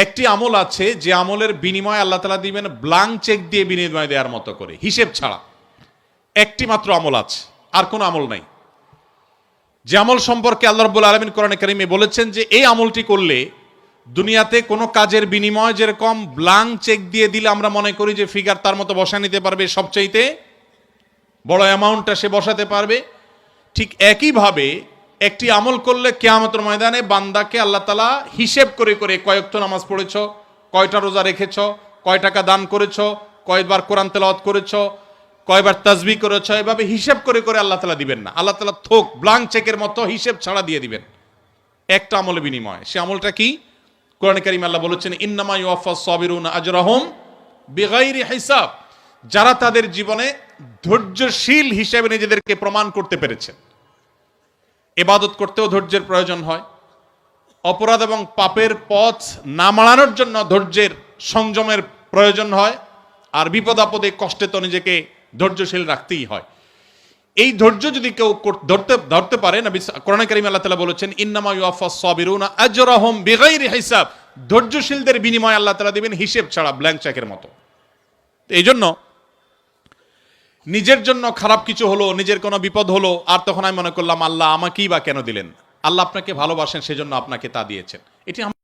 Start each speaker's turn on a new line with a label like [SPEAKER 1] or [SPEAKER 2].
[SPEAKER 1] একটি আমল আছে যে আমলের বিনিময় আল্লাহ তাআলা দিবেন ব্ল্যাঙ্ক চেক দিয়ে বিনিময় দেওয়ার মতো করে, হিসেব ছাড়া। একটি মাত্র আমল আছে, আর কোনো আমল নাই। যে আমল সম্পর্কে আল্লাহ রাব্বুল আলামিন কোরআনে কারিমে বলেছেন যে এই আমলটি করলে দুনিয়াতে কোনো কাজের বিনিময় যেরকম ব্ল্যাঙ্ক চেক দিয়ে দিলে আমরা মনে করি যে ফিগার তার মতো বসা নিতে পারবে, সবচাইতে বড় অ্যামাউন্টটা সে বসাতে পারবে, ঠিক একইভাবে একটি আমল করলে কিয়ামতের ময়দানে বান্দাকে আল্লাহ তাআলা হিসেব করে করে কয় ওয়াক্ত নামাজ পড়েছ, কয়টা রোজা রেখেছ, কয় টাকা দান করেছ, কয়বার কোরআন তেলাওয়াত করেছ, কয়বার তাসবিহ করেছ, এভাবে হিসেব করে করে আল্লাহ তাআলা দিবেন না। আল্লাহ তাআলা থোক ব্ল্যাঙ্ক চেকের মতো হিসেব ছাড়া দিয়ে দিবেন একটা আমলের বিনিময়ে। সে আমলটা কি? কোরআনে কারিমে আল্লাহ বলেছেন ইন্নামা ইউওয়াফাস সাবিরুনা আজরাহুম বিগাইরি হিসাব। যারা তাদের জীবনে ধৈর্যশীল হিসেবে নিজেদেরকে প্রমাণ করতে পেরেছে। ইবাদত করতেও ধৈর্যের প্রয়োজন হয়, অপরাধ এবং পাপের পথ না মাড়ানোর জন্য ধৈর্যের সংযমের প্রয়োজন হয়, আর বিপদ আপদে কষ্টে তো নিজেকে ধৈর্যশীল রাখতেই হয়। এই ধৈর্য যদি কেউ ধরতে পারে, নবী কোরআনে কারিমে আল্লাহ তাআলা বলেছেন ইন্নামা ইউওয়াফাস সাবিরুনা আজরাহুম বিগাইরি হিসাব। ধৈর্যশীলদের বিনিময় আল্লাহ তাআলা দিবেন হিসেব ছাড়া, ব্ল্যাঙ্ক চেকের মতো। এই জন্য নিজের জন্য খারাপ কিছু হলো, নিজের কোনো বিপদ হলো, আর তখন আমি মনে করলাম আল্লাহ আমাকেই বা কেন দিলেন? আল্লাহ আপনাকে ভালোবাসেন, সেজন্য আপনাকে তা দিয়েছেন। এটি